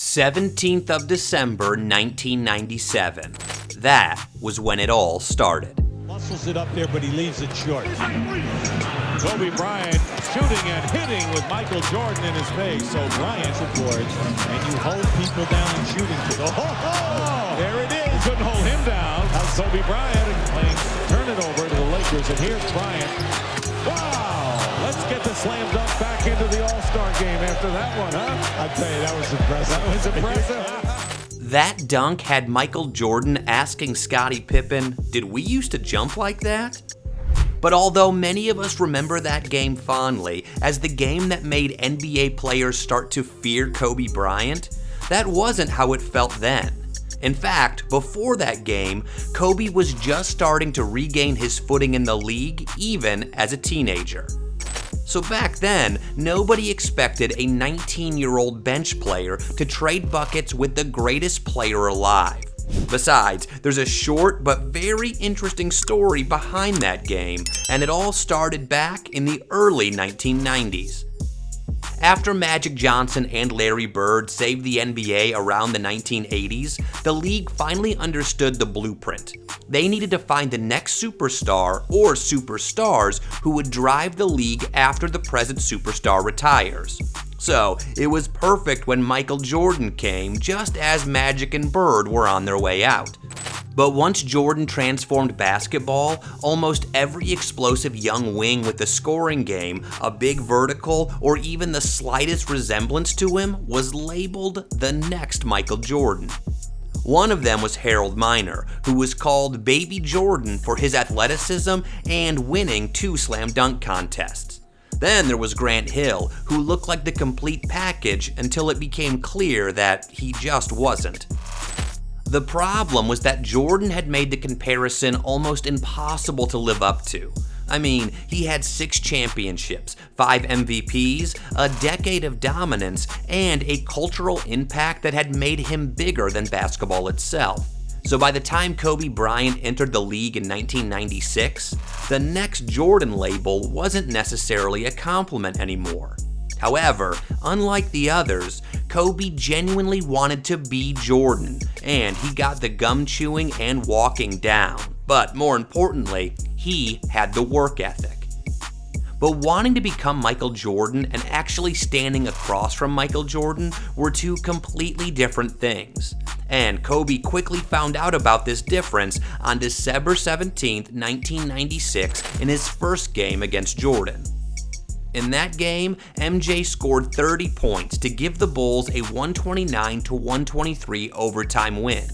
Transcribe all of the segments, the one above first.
17th of December, 1997. That was when it all started. Muscles it up there, but he leaves it short. Kobe Bryant shooting and hitting with Michael Jordan in his face. So Bryant boards, and you hold people down and shooting to the there it is, couldn't hold him down. Now Kobe Bryant playing, turn it over to the Lakers, and here's Bryant. Wow, let's get the slam dunk back into the All-Star game after that one, huh? I tell you, that was impressive. That was impressive. That dunk had Michael Jordan asking Scottie Pippen, "Did we used to jump like that?" But although many of us remember that game fondly as the game that made NBA players start to fear Kobe Bryant, that wasn't how it felt then. In fact, before that game, Kobe was just starting to regain his footing in the league even as a teenager. So back then, nobody expected a 19-year-old bench player to trade buckets with the greatest player alive. Besides, there's a short but very interesting story behind that game, and it all started back in the early 1990s. After Magic Johnson and Larry Bird saved the NBA around the 1980s, the league finally understood the blueprint. They needed to find the next superstar or superstars who would drive the league after the present superstar retires. So it was perfect when Michael Jordan came just as Magic and Bird were on their way out. But once Jordan transformed basketball, almost every explosive young wing with a scoring game, a big vertical, or even the slightest resemblance to him was labeled the next Michael Jordan. One of them was Harold Miner, who was called Baby Jordan for his athleticism and winning 2 slam dunk contests. Then there was Grant Hill, who looked like the complete package until it became clear that he just wasn't. The problem was that Jordan had made the comparison almost impossible to live up to. I mean, he had 6 championships, 5 MVPs, a decade of dominance, and a cultural impact that had made him bigger than basketball itself. So by the time Kobe Bryant entered the league in 1996, the next Jordan label wasn't necessarily a compliment anymore. However, unlike the others, Kobe genuinely wanted to be Jordan, and he got the gum chewing and walking down. But more importantly, he had the work ethic. But wanting to become Michael Jordan and actually standing across from Michael Jordan were 2 completely different things. And Kobe quickly found out about this difference on December 17, 1996 in his first game against Jordan. In that game, MJ scored 30 points to give the Bulls a 129-123 overtime win.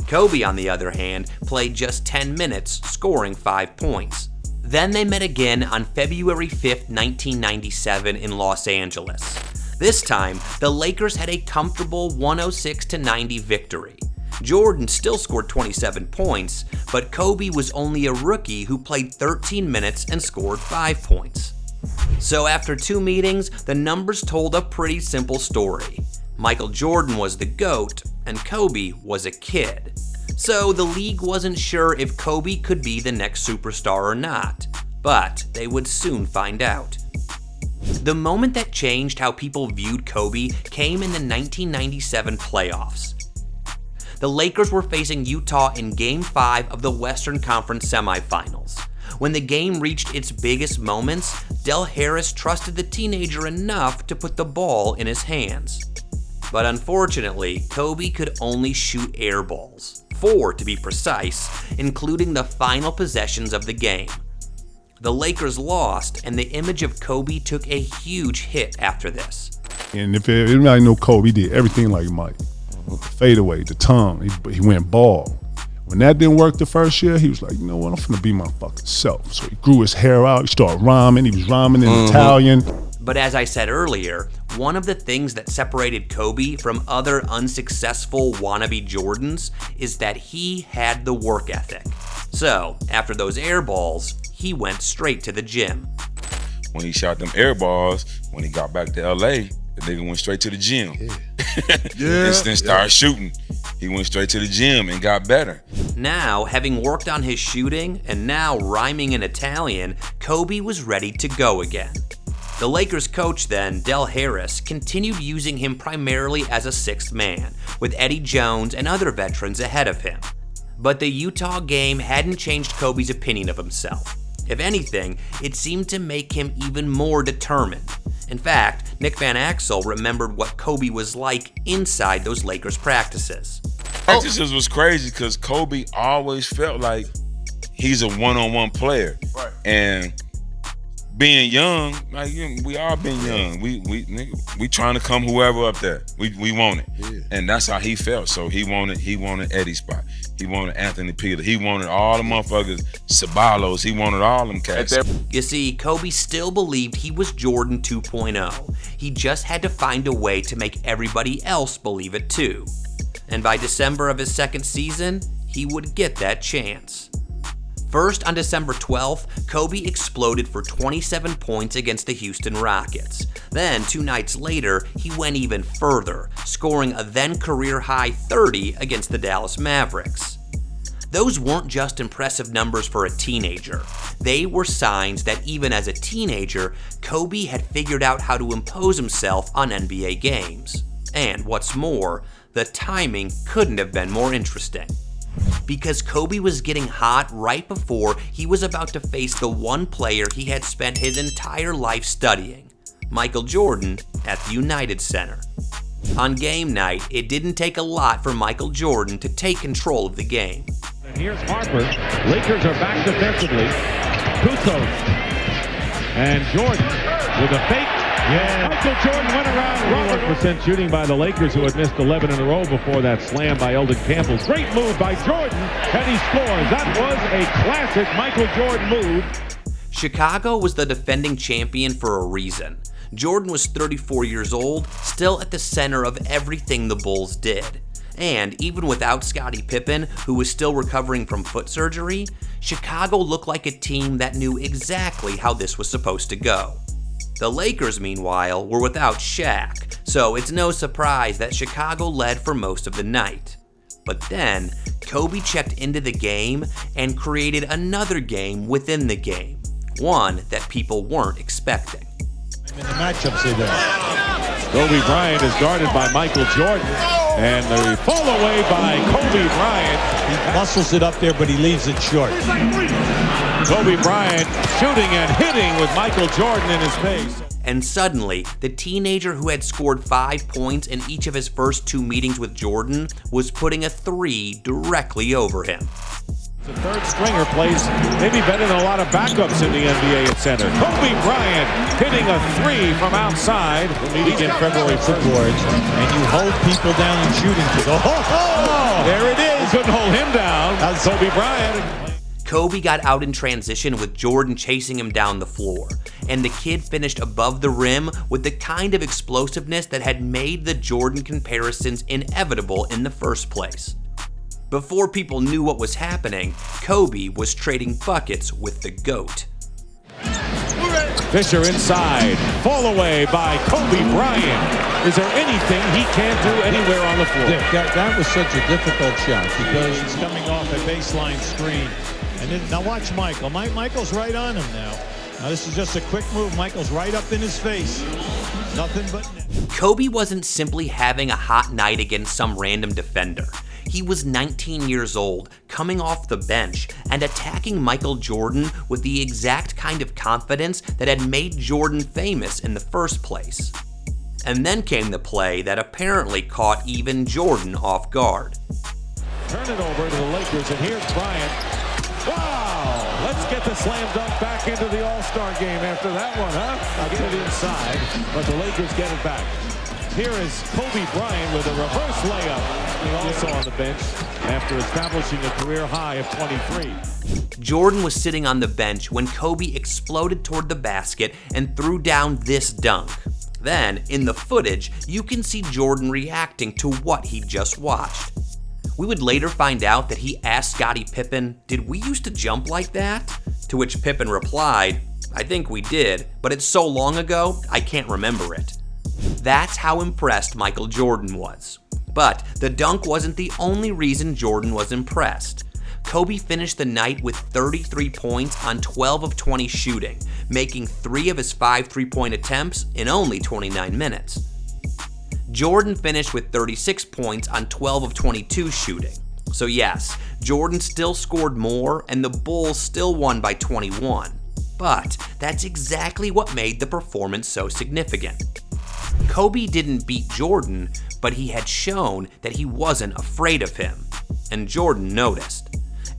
Kobe, on the other hand, played just 10 minutes, scoring 5 points. Then they met again on February 5, 1997 in Los Angeles. This time, the Lakers had a comfortable 106-90 victory. Jordan still scored 27 points, but Kobe was only a rookie who played 13 minutes and scored 5 points. So after 2 meetings, the numbers told a pretty simple story. Michael Jordan was the GOAT, and Kobe was a kid. So the league wasn't sure if Kobe could be the next superstar or not, but they would soon find out. The moment that changed how people viewed Kobe came in the 1997 playoffs. The Lakers were facing Utah in Game 5 of the Western Conference semifinals. When the game reached its biggest moments, Del Harris trusted the teenager enough to put the ball in his hands. But unfortunately, Kobe could only shoot airballs, 4 to be precise, including the final possessions of the game. The Lakers lost, and the image of Kobe took a huge hit after this. And if anybody know Kobe, he did everything like Mike. Fade away, the tongue, he went bald. When that didn't work the first year, he was like, you know what, I'm finna be my fucking self. So he grew his hair out, he started rhyming, he was rhyming in Italian. But as I said earlier, one of the things that separated Kobe from other unsuccessful wannabe Jordans is that he had the work ethic. So, after those airballs, he went straight to the gym. When he shot them airballs, when he got back to LA, the nigga went straight to the gym. And then started shooting. He went straight to the gym and got better. Now, having worked on his shooting and now rhyming in Italian, Kobe was ready to go again. The Lakers coach then, Del Harris, continued using him primarily as a sixth man, with Eddie Jones and other veterans ahead of him. But the Utah game hadn't changed Kobe's opinion of himself. If anything, it seemed to make him even more determined. In fact, Nick Van Exel remembered what Kobe was like inside those Lakers practices. Practices was crazy because Kobe always felt like he's a one-on-one player. Right. And being young, like we all been young. We trying to come whoever up there. We want it. Yeah. And that's how he felt. So he wanted Eddie's spot. He wanted Anthony Peter. He wanted all the motherfuckers, Ceballos. He wanted all them cats. You see, Kobe still believed he was Jordan 2.0. He just had to find a way to make everybody else believe it too. And by December of his second season, he would get that chance. First, on December 12th, Kobe exploded for 27 points against the Houston Rockets. Then, 2 nights later, he went even further, scoring a then career-high 30 against the Dallas Mavericks. Those weren't just impressive numbers for a teenager. They were signs that even as a teenager, Kobe had figured out how to impose himself on NBA games. And what's more, the timing couldn't have been more interesting. Because Kobe was getting hot right before he was about to face the one player he had spent his entire life studying, Michael Jordan at the United Center. On game night, it didn't take a lot for Michael Jordan to take control of the game. And here's Harper. Lakers are back defensively. Kutos. And Jordan with a fake. Yeah. Michael Jordan went around. 1% shooting by the Lakers, who had missed 11 in a row before that slam by Eldon Campbell. Great move by Jordan, and he scores. That was a classic Michael Jordan move. Chicago was the defending champion for a reason. Jordan was 34 years old, still at the center of everything the Bulls did. And even without Scottie Pippen, who was still recovering from foot surgery, Chicago looked like a team that knew exactly how this was supposed to go. The Lakers, meanwhile, were without Shaq, so it's no surprise that Chicago led for most of the night. But then, Kobe checked into the game and created another game within the game, one that people weren't expecting. And the matchups are there. Kobe Bryant is guarded by Michael Jordan, and the fall away by Kobe Bryant. He muscles it up there, but he leaves it short. Kobe Bryant shooting and hitting with Michael Jordan in his face. And suddenly, the teenager who had scored 5 points in each of his first 2 meetings with Jordan was putting a 3 directly over him. The third stringer plays maybe better than a lot of backups in the NBA at center. Kobe Bryant hitting a 3 from outside. The meeting in February footboards, and you hold people down and shooting to go. Oh, there it is. Couldn't hold him down. That's Kobe Bryant. Kobe got out in transition with Jordan chasing him down the floor, and the kid finished above the rim with the kind of explosiveness that had made the Jordan comparisons inevitable in the first place. Before people knew what was happening, Kobe was trading buckets with the GOAT. Fisher inside, fall away by Kobe Bryant. Is there anything he can't do anywhere on the floor? That was such a difficult shot because he's coming off a baseline screen. And then, now watch Michael. Michael's right on him now. Now this is just a quick move. Michael's right up in his face. Nothing but net. Kobe wasn't simply having a hot night against some random defender. He was 19 years old, coming off the bench, and attacking Michael Jordan with the exact kind of confidence that had made Jordan famous in the first place. And then came the play that apparently caught even Jordan off guard. Turn it over to the Lakers, and here's Bryant. Wow! Let's get the slam dunk back into the All-Star game after that one, huh? I'll get it inside, but the Lakers get it back. Here is Kobe Bryant with a reverse layup. He also on the bench after establishing a career high of 23. Jordan was sitting on the bench when Kobe exploded toward the basket and threw down this dunk. Then, in the footage, you can see Jordan reacting to what he just watched. We would later find out that he asked Scottie Pippen, "Did we used to jump like that?" To which Pippen replied, "I think we did, but it's so long ago, I can't remember it." That's how impressed Michael Jordan was. But the dunk wasn't the only reason Jordan was impressed. Kobe finished the night with 33 points on 12 of 20 shooting, making 3 of his 5 3-point attempts in only 29 minutes. Jordan finished with 36 points on 12 of 22 shooting. So yes, Jordan still scored more and the Bulls still won by 21. But that's exactly what made the performance so significant. Kobe didn't beat Jordan, but he had shown that he wasn't afraid of him. And Jordan noticed.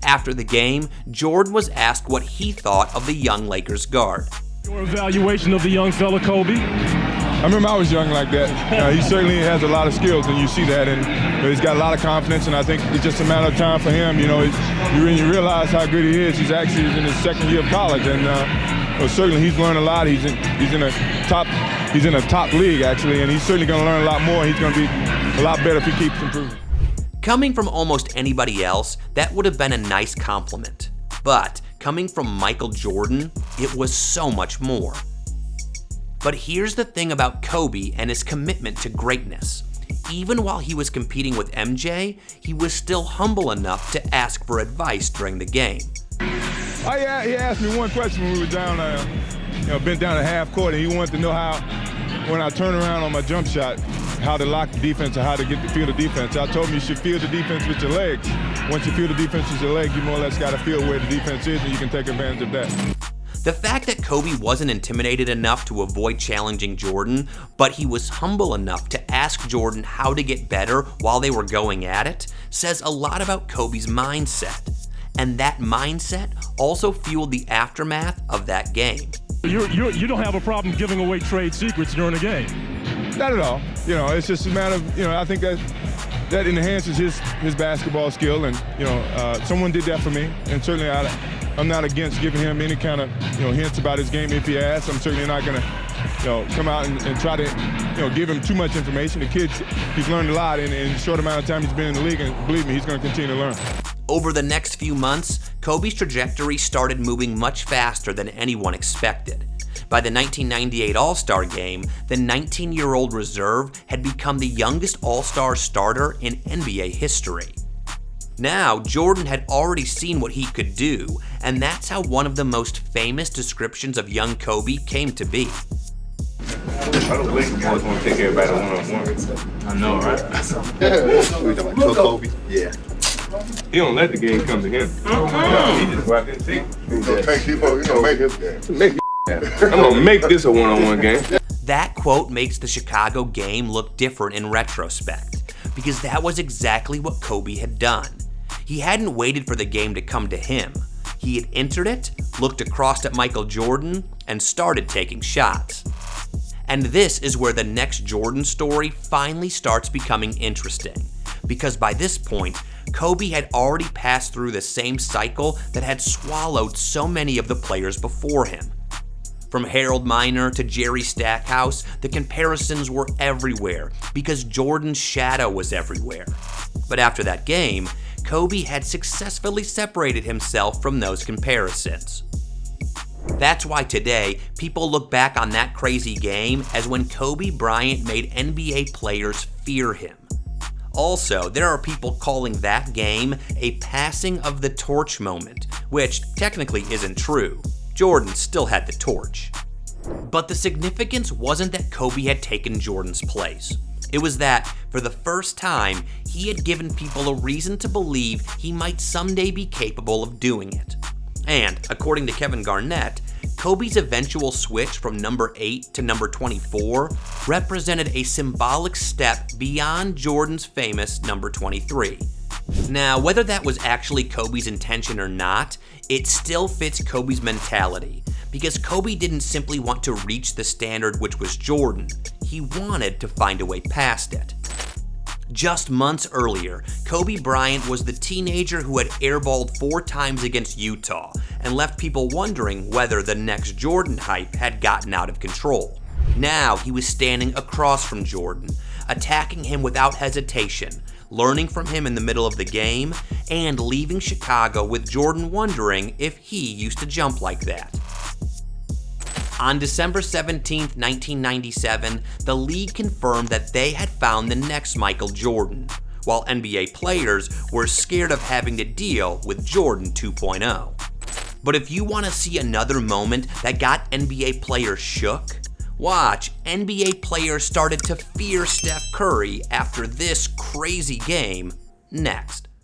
After the game, Jordan was asked what he thought of the young Lakers guard. Your evaluation of the young fella, Kobe? I remember I was young like that. He certainly has a lot of skills, and you see that, and he's got a lot of confidence, and I think it's just a matter of time for him. You realize how good he is. He's actually in his second year of college, and certainly he's learned a lot. He's in a top league, actually, and he's certainly going to learn a lot more. He's going to be a lot better if he keeps improving. Coming from almost anybody else, that would have been a nice compliment. But coming from Michael Jordan, it was so much more. But here's the thing about Kobe and his commitment to greatness. Even while he was competing with MJ, he was still humble enough to ask for advice during the game. Oh yeah, he asked me one question when we were down, been down at half court, and he wanted to know how, when I turn around on my jump shot, how to lock the defense or how to feel the defense. I told him you should feel the defense with your legs. Once you feel the defense with your leg, you more or less got to feel where the defense is, and you can take advantage of that. The fact that Kobe wasn't intimidated enough to avoid challenging Jordan, but he was humble enough to ask Jordan how to get better while they were going at it, says a lot about Kobe's mindset. And that mindset also fueled the aftermath of that game. You don't have a problem giving away trade secrets during a game? Not at all. It's just a matter of, I think that enhances his basketball skill, and, someone did that for me, and certainly I'm not against giving him any kind of, hints about his game if he asks. I'm certainly not going to, come out and try to, give him too much information. The kid, he's learned a lot in a short amount of time he's been in the league, and believe me, he's going to continue to learn. Over the next few months, Kobe's trajectory started moving much faster than anyone expected. By the 1998 All-Star Game, the 19-year-old reserve had become the youngest All-Star starter in NBA history. Now, Jordan had already seen what he could do, and that's how one of the most famous descriptions of young Kobe came to be. I don't think the boys want to take everybody one-on-one. I know, right? We talking about Kobe? Yeah. He don't let the game come to him. No, he just go out there and take it. He's gonna make his game. I'm gonna make this a one-on-one game. That quote makes the Chicago game look different in retrospect, because that was exactly what Kobe had done. He hadn't waited for the game to come to him. He had entered it, looked across at Michael Jordan, and started taking shots. And this is where the next Jordan story finally starts becoming interesting, because by this point, Kobe had already passed through the same cycle that had swallowed so many of the players before him. From Harold Miner to Jerry Stackhouse, the comparisons were everywhere because Jordan's shadow was everywhere. But after that game, Kobe had successfully separated himself from those comparisons. That's why today, people look back on that crazy game as when Kobe Bryant made NBA players fear him. Also, there are people calling that game a passing of the torch moment, which technically isn't true. Jordan still had the torch. But the significance wasn't that Kobe had taken Jordan's place. It was that, for the first time, he had given people a reason to believe he might someday be capable of doing it. And, according to Kevin Garnett, Kobe's eventual switch from number 8 to number 24 represented a symbolic step beyond Jordan's famous number 23. Now, whether that was actually Kobe's intention or not, it still fits Kobe's mentality, because Kobe didn't simply want to reach the standard which was Jordan, he wanted to find a way past it. Just months earlier, Kobe Bryant was the teenager who had airballed 4 times against Utah and left people wondering whether the next Jordan hype had gotten out of control. Now he was standing across from Jordan, attacking him without hesitation, learning from him in the middle of the game, and leaving Chicago with Jordan wondering if he used to jump like that. On December 17, 1997, the league confirmed that they had found the next Michael Jordan. while NBA players were scared of having to deal with Jordan 2.0. But if you want to see another moment that got NBA players shook, watch NBA players started to fear Steph Curry after this crazy game next.